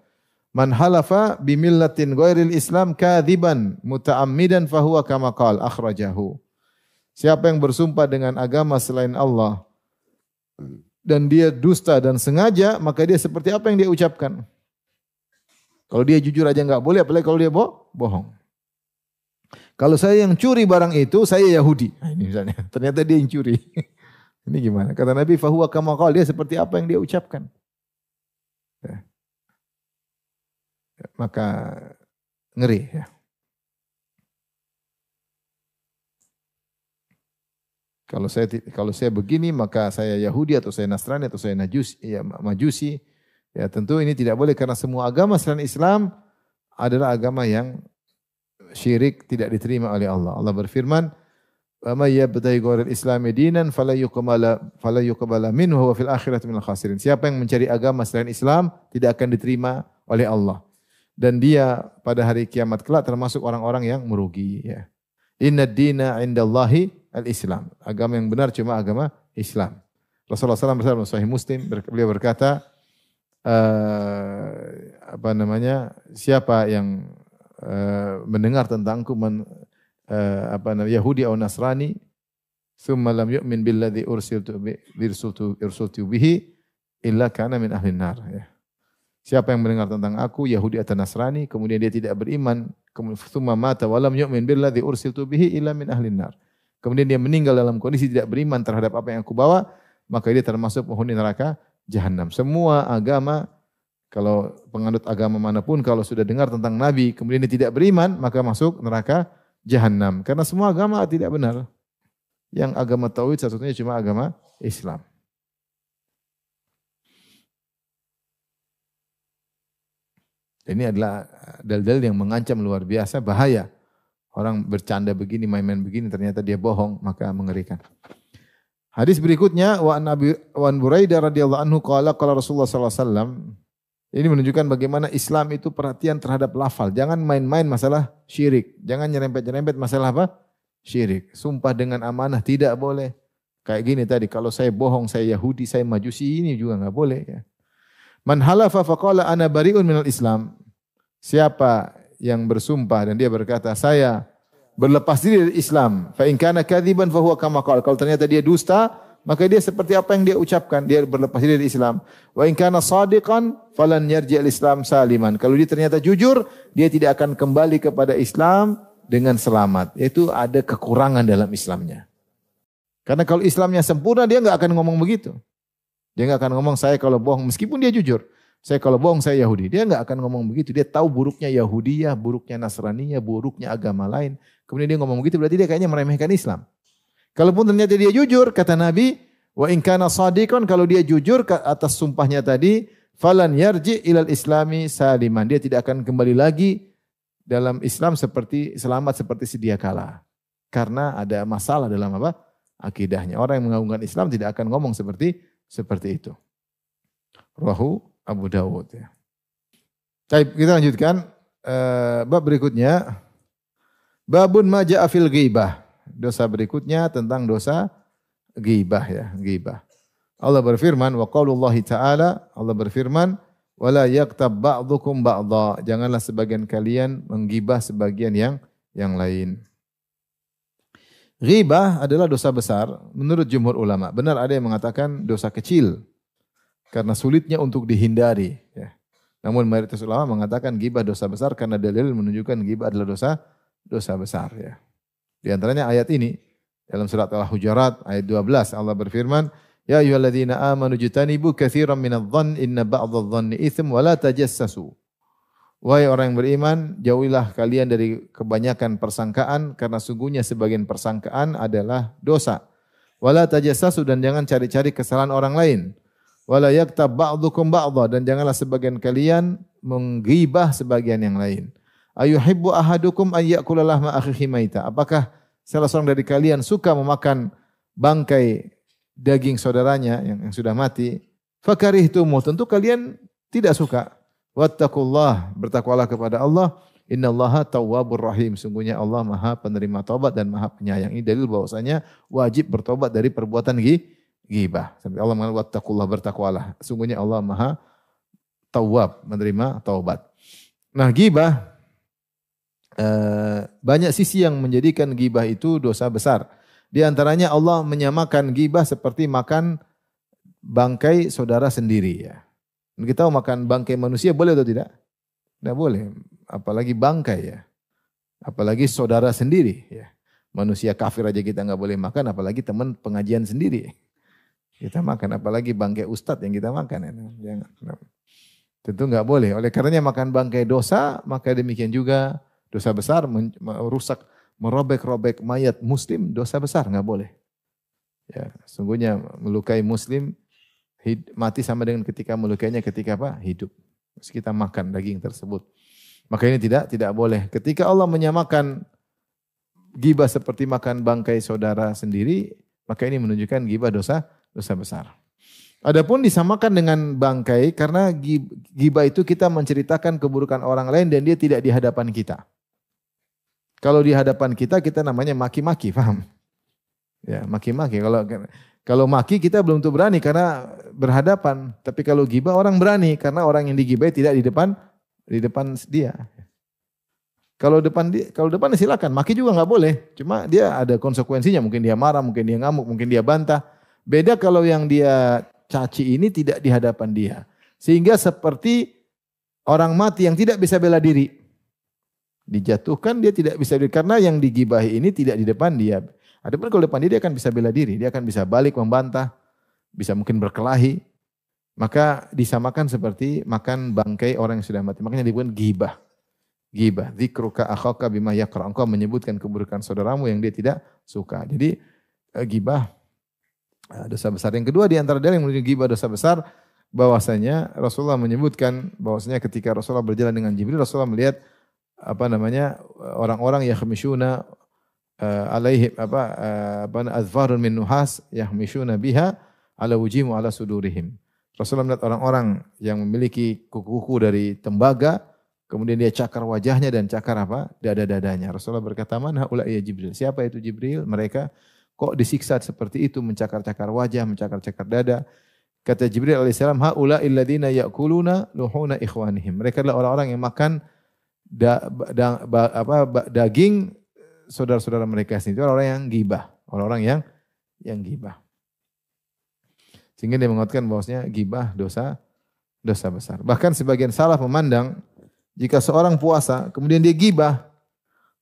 man halafa bi millatin ghairil Islam kadziban muta'ammidan fahuwa kama qala akhrajahu. Siapa yang bersumpah dengan agama selain Allah dan dia dusta dan sengaja, maka dia seperti apa yang dia ucapkan. Kalau dia jujur aja enggak boleh, apalagi kalau dia bohong. Kalau saya yang curi barang itu, saya Yahudi. Nah, ini misalnya, ternyata dia yang curi. Ini gimana? Kata Nabi, fahuwa kama qala, dia seperti apa yang dia ucapkan. Ya. Maka ngeri ya. Kalau saya begini, maka saya Yahudi atau saya Nasrani atau saya Majusi. Ya, tentu ini tidak boleh karena semua agama selain Islam adalah agama yang syirik, tidak diterima oleh Allah. Allah berfirman, "Wa may yabtaghi ghairal islami dinan fala yuqbala minhu wa fil akhirati minal khasirin." Siapa yang mencari agama selain Islam tidak akan diterima oleh Allah. Dan dia pada hari kiamat kelak termasuk orang-orang yang merugi ya. Innad dina 'indallahi al-Islam. Agama yang benar cuma agama Islam. Rasulullah SAW bersabda Sahih Muslim, beliau berkata, siapa yang mendengar tentangku Yahudi atau Nasrani, thumma lam yu'min billadzi ursiltu bihi illa kana min ahlin nar. Ya. Siapa yang mendengar tentang aku, Yahudi atau Nasrani, kemudian dia tidak beriman, thumma mata wa lam yu'min billadzi ursiltu bihi illa min ahlin nar. Kemudian dia meninggal dalam kondisi tidak beriman terhadap apa yang aku bawa, maka dia termasuk penghuni neraka jahanam. Semua agama, kalau penganut agama manapun, kalau sudah dengar tentang Nabi, kemudian dia tidak beriman, maka masuk neraka jahanam. Karena semua agama tidak benar. Yang agama tauhid satu-satunya cuma agama Islam. Ini adalah dalil yang mengancam luar biasa, bahaya. Orang bercanda begini, main-main begini, ternyata dia bohong, maka mengerikan. Hadis berikutnya, wa an Buraidah radhiyallahu anhu qala Rasulullah sallallahu alaihi wasallam. Ini menunjukkan bagaimana Islam itu perhatian terhadap lafal. Jangan main-main masalah syirik. Jangan nyerempet-nyerempet masalah apa? Syirik. Sumpah dengan amanah tidak boleh. Kayak gini tadi, kalau saya bohong, saya Yahudi, saya Majusi, ini juga enggak boleh ya. Man halafa faqala ana bari'un minal Islam. Siapa yang bersumpah dan dia berkata, saya berlepas diri dari Islam. Fa in kana kadziban fa huwa kama qala. Kalau ternyata dia dusta, maka dia seperti apa yang dia ucapkan, dia berlepas diri dari Islam. Wa in kana shadiqan falan yarji' al-Islam saliman. Kalau dia ternyata jujur, dia tidak akan kembali kepada Islam dengan selamat. Yaitu ada kekurangan dalam Islamnya. Karena kalau Islamnya sempurna, dia enggak akan ngomong begitu. Dia enggak akan ngomong saya kalau bohong, meskipun dia jujur. Saya kalau bohong, saya Yahudi. Dia enggak akan ngomong begitu. Dia tahu buruknya Yahudiyah, buruknya Nasraniyah, buruknya agama lain. Kemudian dia ngomong begitu, berarti dia kayaknya meremehkan Islam. Kalaupun ternyata dia jujur, kata Nabi, wa in kana shadiqan, kalau dia jujur atas sumpahnya tadi, falan yarji ilal islami saliman. Dia tidak akan kembali lagi dalam Islam seperti selamat seperti sedia kala. Karena ada masalah dalam apa? Akidahnya. Orang yang mengagungkan Islam tidak akan ngomong seperti itu. Rawahu Abu Dawud ya. Baik, kita lanjutkan bab berikutnya. Babun ma ja'a fil ghibah. Dosa berikutnya tentang dosa ghibah ya, ghibah. Allah berfirman wa qaulullahi ta'ala, Allah berfirman wala yaktab ba'dukum ba'dha. Janganlah sebagian kalian menggibah sebagian yang lain. Ghibah adalah dosa besar menurut jumhur ulama. Benar ada yang mengatakan dosa kecil karena sulitnya untuk dihindari. Ya. Namun mayoritas ulama mengatakan ghibah dosa besar karena dalil menunjukkan ghibah adalah dosa besar. Ya. Di antaranya ayat ini dalam surat Al-Hujurat ayat 12 Allah berfirman, Ya ayyuhalladzina amanu jtanibu katsiran minadh-dhann inna ba'dadh-dhanni itsm wa la tajassasu. Wahai orang yang beriman, jauhilah kalian dari kebanyakan persangkaan karena sungguhnya sebagian persangkaan adalah dosa. Wala tajassasu, dan jangan cari-cari kesalahan orang lain. Wala yaktab ba'dukum ba'dha, dan janganlah sebagian kalian menggibah sebagian yang lain. Ayuhibbu ahadukum ay ya'kula lahma akhihi maita. Apakah salah seorang dari kalian suka memakan bangkai daging saudaranya yang sudah mati? Fakarihtumu, tentu kalian tidak suka. Wattaqullah, bertakwalah kepada Allah. Innallaha tawwabur rahim. Sungguhnya Allah Maha penerima taubat dan Maha penyayang. Ini dalil bahwasanya wajib bertobat dari perbuatan ghibah. Sampai Allah mengatakan wattaqullah, bertakwalah. Sungguhnya Allah Maha tawwab, menerima taubat. Nah, ghibah banyak sisi yang menjadikan ghibah itu dosa besar. Di antaranya Allah menyamakan ghibah seperti makan bangkai saudara sendiri ya. Kita mau makan bangkai manusia boleh atau tidak? Tidak boleh. Apalagi bangkai ya. Apalagi saudara sendiri ya. Manusia kafir aja kita enggak boleh makan, apalagi teman pengajian sendiri. Kita makan, apalagi bangkai ustadz yang kita makan. Ya. Tentu enggak boleh. Oleh karenanya makan bangkai dosa, maka demikian juga dosa besar, merusak, merobek-robek mayat muslim, dosa besar, enggak boleh. Ya, sungguhnya melukai muslim mati sama dengan ketika melukainya ketika apa? Hidup. Terus kita makan daging tersebut. Maka ini tidak boleh. Ketika Allah menyamakan ghibah seperti makan bangkai saudara sendiri, maka ini menunjukkan ghibah dosa besar. Adapun disamakan dengan bangkai karena ghibah itu kita menceritakan keburukan orang lain dan dia tidak di hadapan kita. Kalau di hadapan kita, kita namanya maki-maki, paham? Ya, maki-maki. Kalau maki kita belum tentu berani karena berhadapan. Tapi kalau ghibah orang berani karena orang yang digibahi tidak di depan dia. Kalau depan silakan, maki juga enggak boleh. Cuma dia ada konsekuensinya, mungkin dia marah, mungkin dia ngamuk, mungkin dia bantah. Beda kalau yang dia caci ini tidak di hadapan dia. Sehingga seperti orang mati yang tidak bisa bela diri. Dijatuhkan dia tidak bisa bela diri karena yang digibahi ini tidak di depan dia. Adapun kalau depan dia akan bisa bela diri, dia akan bisa balik membantah, bisa mungkin berkelahi. Maka disamakan seperti makan bangkai orang yang sudah mati. Makanya disebut ghibah. Ghibah, dzikruka akhaka bima yakra. Engkau menyebutkan keburukan saudaramu yang dia tidak suka. Jadi ghibah dosa besar. Yang kedua di antara dalil yang menunjukkan ghibah dosa besar, bahwasanya Rasulullah menyebutkan bahwasanya ketika Rasulullah berjalan dengan Jibril, Rasulullah melihat orang-orang yakhmishuna alaihim azfarun min nuhas yahmishuna biha ala wujihim ala sudurihim. Rasulullah melihat orang-orang yang memiliki kuku-kuku dari tembaga, kemudian dia cakar wajahnya dan cakar dada-dadanya. Rasulullah berkata, "Man haula ya Jibril?" Siapa itu Jibril? Mereka kok disiksa seperti itu, mencakar-cakar wajah, mencakar-cakar dada. Kata Jibril alaihissalam, haula illadina ya'kuluna luhuna ikhwanihim. Mereka adalah orang-orang yang makan daging saudara-saudara mereka sendiri. Itu orang yang gibah, orang-orang yang gibah. Sehingga dia mengatakan bahwasanya gibah dosa besar. Bahkan sebagian salaf memandang jika seorang puasa kemudian dia gibah,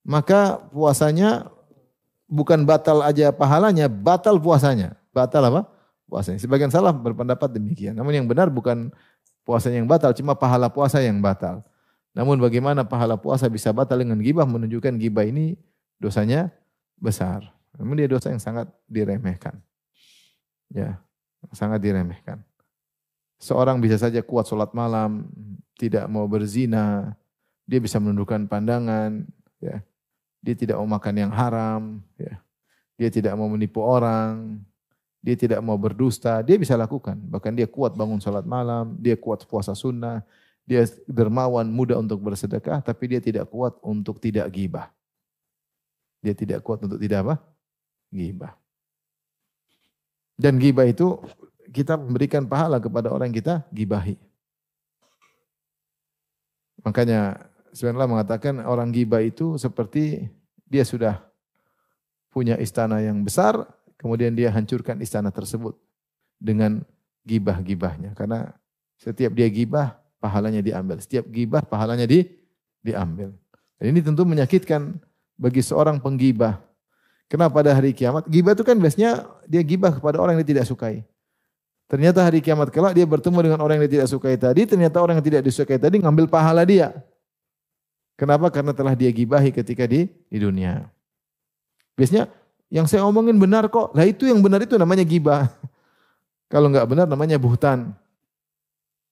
maka puasanya bukan batal aja pahalanya, batal puasanya. Batal apa? Puasanya. Sebagian salaf berpendapat demikian. Namun yang benar bukan puasanya yang batal, cuma pahala puasa yang batal. Namun bagaimana pahala puasa bisa batal dengan gibah, menunjukkan gibah ini dosanya besar. Namun dia dosa yang sangat diremehkan. Ya, sangat diremehkan. Seorang bisa saja kuat sholat malam, tidak mau berzina, dia bisa menundukkan pandangan, ya. Dia tidak mau makan yang haram, ya. Dia tidak mau menipu orang, dia tidak mau berdusta, dia bisa lakukan. Bahkan dia kuat bangun sholat malam, dia kuat puasa sunnah, dia dermawan, mudah untuk bersedekah, tapi dia tidak kuat untuk tidak gibah. Dia tidak kuat untuk tidak apa? Gibah. Dan gibah itu kita memberikan pahala kepada orang yang kita gibahi. Makanya sebenarnya mengatakan orang gibah itu seperti dia sudah punya istana yang besar, kemudian dia hancurkan istana tersebut dengan gibah-gibahnya. Karena setiap dia gibah, pahalanya diambil. Setiap gibah, pahalanya diambil. Dan ini tentu menyakitkan bagi seorang penggibah. Kenapa pada hari kiamat? Gibah itu kan biasanya dia gibah kepada orang yang dia tidak sukai. Ternyata hari kiamat kelak dia bertemu dengan orang yang dia tidak sukai tadi, ternyata orang yang tidak disukai tadi ngambil pahala dia. Kenapa? Karena telah dia gibahi ketika di dunia. Biasanya yang saya omongin benar kok. Lah itu yang benar itu namanya gibah. Kalau enggak benar namanya buhtan.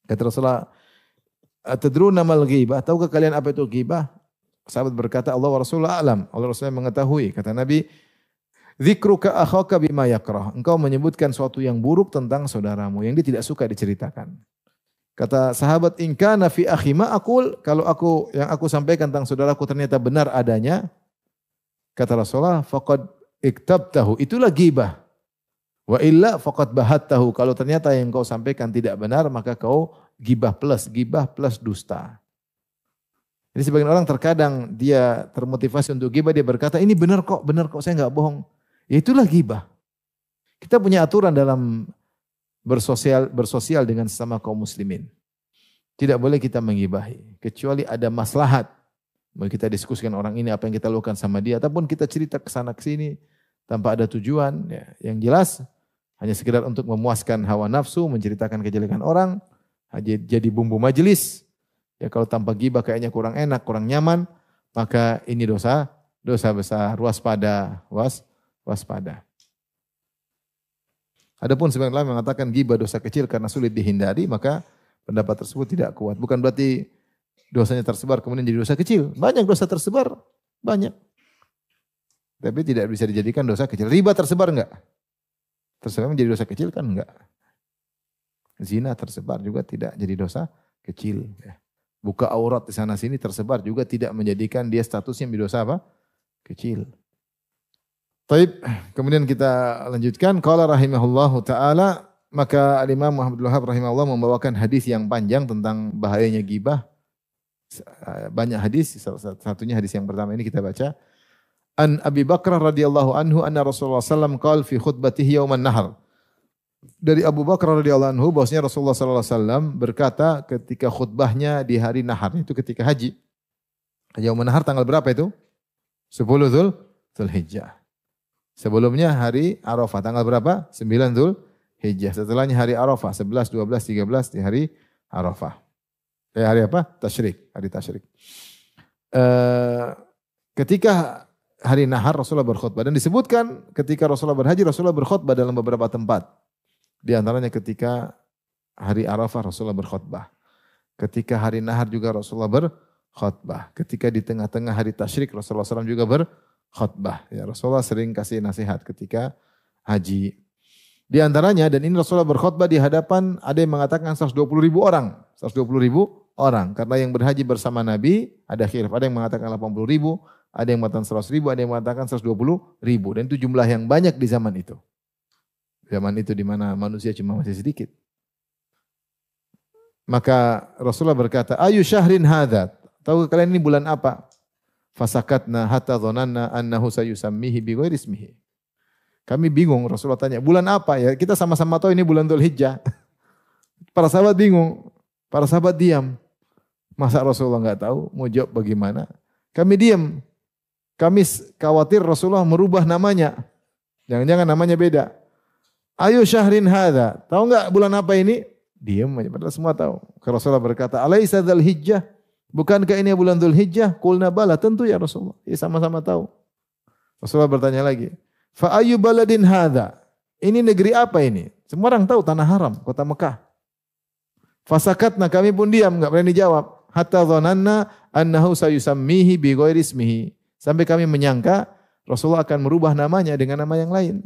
Kata Rasulullah, "Atadruna mal ghibah?" Tahukah kalian apa itu ghibah? Sahabat berkata, Allah wa Rasulullah alam. Allah Rasulullah mengetahui. Kata Nabi, "Dzikruka akhaka bima yakrah." Engkau menyebutkan suatu yang buruk tentang saudaramu yang dia tidak suka diceritakan. Kata sahabat, "In kana fi akhi ma aqul." Kalau yang aku sampaikan tentang saudaraku ternyata benar adanya, kata Rasulullah, "Faqad iktabtahu." Itulah ghibah. Wa illa faqad bahattahu. Kalau ternyata yang kau sampaikan tidak benar, maka kau ghibah plus dusta. Jadi sebagian orang terkadang dia termotivasi untuk ghibah, dia berkata, "Ini benar kok, saya enggak bohong." Ya itulah ghibah. Kita punya aturan dalam bersosial dengan sesama kaum muslimin. Tidak boleh kita menggibahi, kecuali ada maslahat. Mau kita diskusikan orang ini apa yang kita lakukan sama dia, ataupun kita cerita ke sana ke sini tanpa ada tujuan. Ya. Yang jelas hanya sekedar untuk memuaskan hawa nafsu, menceritakan kejelekan orang, jadi bumbu majelis. Ya kalau tanpa ghibah kayaknya kurang enak, kurang nyaman, maka ini dosa besar. Waspada. Adapun sebagian ulama mengatakan ghibah dosa kecil karena sulit dihindari, maka pendapat tersebut tidak kuat. Bukan berarti dosanya tersebar kemudian jadi dosa kecil. Banyak dosa tersebar, banyak. Tapi tidak bisa dijadikan dosa kecil. Riba tersebar enggak? Tersebar menjadi dosa kecil kan enggak. Zina tersebar juga tidak jadi dosa kecil. Buka aurat di sana sini tersebar juga tidak menjadikan dia statusnya menjadi dosa apa? Kecil. Baik, kemudian kita lanjutkan. Qala rahimahullahu ta'ala, maka Imam Muhammad Wahab rahimahullah membawakan hadis yang panjang tentang bahayanya ghibah. Banyak hadis, salah satunya hadis yang pertama ini kita baca. An Abi Bakrah radhiyallahu anhu anna Rasulullah sallallahu alaihi wasallam qala fi khutbatihi yauman nahar. Dari Abu Bakar radhiyallahu anhu bahwasanya Rasulullah sallallahu alaihi wasallam berkata ketika khutbahnya di hari nahar, itu ketika haji. Yauman nahar tanggal berapa itu? 10 Dzulhijjah. Sebelumnya hari Arafah tanggal berapa? 9 Dzulhijjah. Setelahnya hari Arafah 11, 12, 13 di hari Arafah. Hari apa? Tasyrik, hari tasyrik. Ketika hari nahar Rasulullah berkhutbah dan disebutkan ketika Rasulullah berhaji Rasulullah berkhutbah dalam beberapa tempat. Di antaranya ketika hari Arafah Rasulullah berkhutbah. Ketika hari nahar juga Rasulullah berkhutbah. Ketika di tengah-tengah hari tasyrik Rasulullah SAW juga berkhutbah. Ya, Rasulullah sering kasih nasihat ketika haji. Di antaranya dan ini Rasulullah berkhutbah di hadapan ada yang mengatakan 120.000 orang. 120.000 orang. Karena yang berhaji bersama Nabi ada khilaf. Ada yang mengatakan 80.000, ada yang mengatakan 100.000, ada yang mengatakan 120.000. Dan itu jumlah yang banyak di zaman itu. Zaman itu di mana manusia cuma masih sedikit. Maka Rasulullah berkata, ayu syahrin hadha. Tahu kalian ini bulan apa? Fasakatna hatta dhananna annahu sayusammihi bi ghairi ismihi. Kami bingung, Rasulullah tanya, bulan apa ya? Kita sama-sama tahu ini bulan Dzulhijjah. Para sahabat bingung, para sahabat diam. Masa Rasulullah enggak tahu? Mau jawab bagaimana? Kami diam. Kami khawatir Rasulullah merubah namanya. Jangan-jangan namanya beda. Ayu syahrin hadha. Tahu enggak bulan apa ini? Diam aja, padahal semua tahu. Rasulullah berkata, alaisa Dzulhijjah? Bukankah ini bulan Dzulhijjah? Qulna bala, tentu ya Rasulullah. Ya sama-sama tahu. Rasulullah bertanya lagi, fa ayu baladin hadza? Ini negeri apa ini? Semua orang tahu tanah haram, kota Mekah. Fasakatna, kami pun diam, enggak berani jawab. Hatta dhananna annahu sayusammihi bi ghairi ismihi. Sampai kami menyangka Rasulullah akan merubah namanya dengan nama yang lain.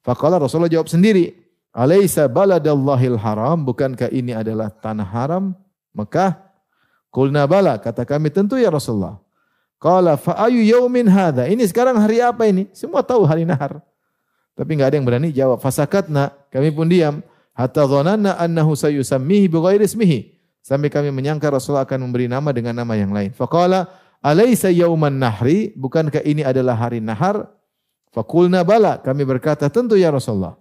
Faqala, Rasulullah jawab sendiri, alaisa baladallahil haram? Bukankah ini adalah tanah haram Mekah? Qulna bala, kata kami tentu ya Rasulullah. Qala fa ayu yaumin hadza? Ini sekarang hari apa ini? Semua tahu hari nahar. Tapi enggak ada yang berani jawab. Fasakatna, kami pun diam. Hatta dhananna annahu sayusammihi bi ghairi ismihi. Sampai kami menyangka Rasulullah akan memberi nama dengan nama yang lain. Faqala alaysa yauman nahri? Bukankah ini adalah hari nahar? Faqulna bala, kami berkata tentu ya Rasulullah.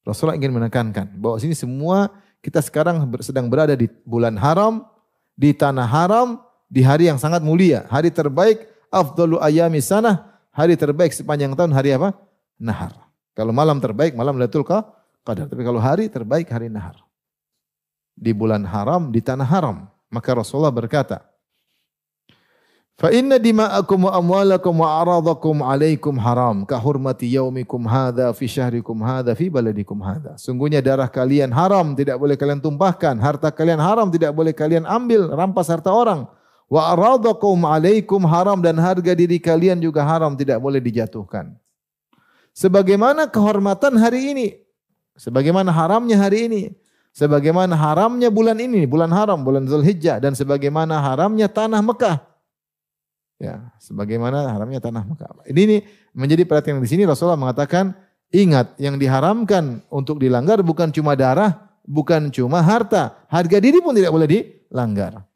Rasulullah ingin menekankan bahwa sini semua kita sekarang sedang berada di bulan haram, di tanah haram, di hari yang sangat mulia, hari terbaik, afdalu ayami sanah, hari terbaik sepanjang tahun, hari apa? Nahar. Kalau malam terbaik, malam Lailatul Qadar. Tapi kalau hari terbaik, hari nahar. Di bulan haram, di tanah haram. Maka Rasulullah berkata, fa inna dima'akum wa amwalakum wa aradakum alaikum haram ka hurmati yaumikum hadza fi syahrikum hadza fi baladikum hadza. Sungguhnya darah kalian haram, tidak boleh kalian tumpahkan, harta kalian haram, tidak boleh kalian ambil, rampas harta orang. Wa aradakum alaikum haram, dan harga diri kalian juga haram, tidak boleh dijatuhkan. Sebagaimana kehormatan hari ini, sebagaimana haramnya hari ini, sebagaimana haramnya bulan ini, bulan haram, bulan Dzulhijjah, dan sebagaimana haramnya tanah Mekah. Ya, sebagaimana haramnya tanah Mekah. Ini menjadi perhatian di sini. Rasulullah mengatakan, ingat yang diharamkan untuk dilanggar bukan cuma darah, bukan cuma harta, harga diri pun tidak boleh dilanggar.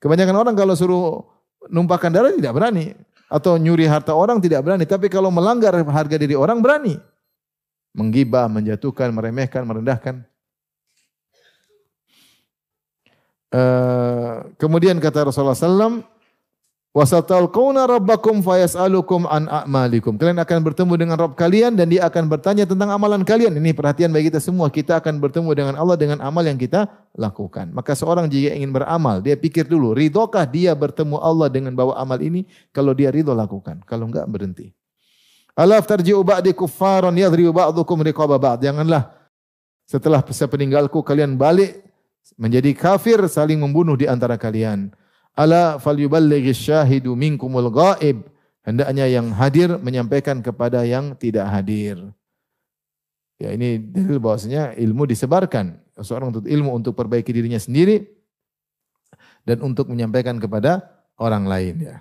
Kebanyakan orang kalau suruh numpahkan darah tidak berani, atau nyuri harta orang tidak berani, tapi kalau melanggar harga diri orang berani. Menggibah, menjatuhkan, meremehkan, merendahkan. Kemudian kata Rasulullah SAW, wasatalqauna rabbakum fayas'alukum an a'malikum. Kalian akan bertemu dengan Rabb kalian dan dia akan bertanya tentang amalan kalian. Ini perhatian bagi kita semua. Kita akan bertemu dengan Allah dengan amal yang kita lakukan. Maka seorang jika ingin beramal, dia pikir dulu, ridhokah dia bertemu Allah dengan bawa amal ini? Kalau dia ridho, lakukan. Kalau enggak, berhenti. Alaf tarji'u ba'di kuffaran yadribu ba'dukum riqaba ba'd. Janganlah setelah sepeninggalku kalian balik menjadi kafir, saling membunuh di antara kalian. Ala falyuballighish syahidu minkumul ghaib. Hendaknya yang hadir menyampaikan kepada yang tidak hadir. Ya, ini dalil bahwasanya ilmu disebarkan. Seorang untuk ilmu untuk perbaiki dirinya sendiri dan untuk menyampaikan kepada orang lain, ya.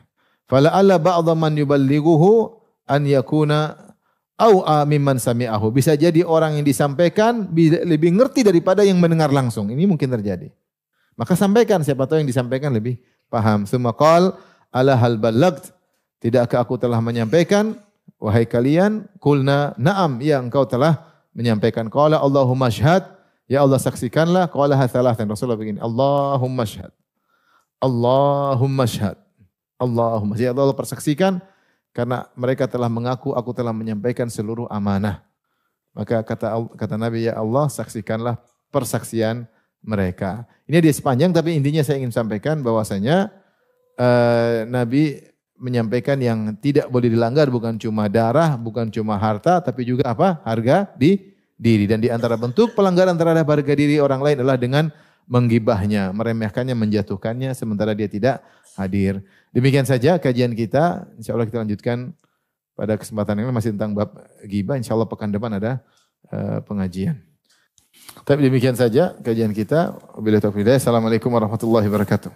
Fala alla ba'dha man yuballighuhu an yakuna au mimman sami'ahu. Bisa jadi orang yang disampaikan lebih ngerti daripada yang mendengar langsung. Ini mungkin terjadi. Maka sampaikan, siapa tahu yang disampaikan lebih paham. Tsumma qala ala hal ballagt? Tidakkah aku telah menyampaikan wahai kalian? Qulna na'am, ya engkau telah menyampaikan. Qala Allahumma syhad, ya Allah saksikanlah. Qala thalathan, Rasulullah begini, Allahumma syhad. Allahumma syhad. Allahumma, ya Allah persaksikan karena mereka telah mengaku aku telah menyampaikan seluruh amanah. Maka kata Nabi, ya Allah saksikanlah persaksian mereka. Ini dia sepanjang, tapi intinya saya ingin sampaikan bahwasanya Nabi menyampaikan yang tidak boleh dilanggar bukan cuma darah, bukan cuma harta, tapi juga apa? Harga diri. Dan di antara bentuk pelanggaran terhadap harga diri orang lain adalah dengan menggibahnya, meremehkannya, menjatuhkannya sementara dia tidak hadir. Demikian saja kajian kita. Insyaallah kita lanjutkan pada kesempatan ini masih tentang bab ghibah. Insyaallah pekan depan ada pengajian. Tapi demikian saja kajian kita. Wabillahi taufiq. Assalamualaikum warahmatullahi wabarakatuh.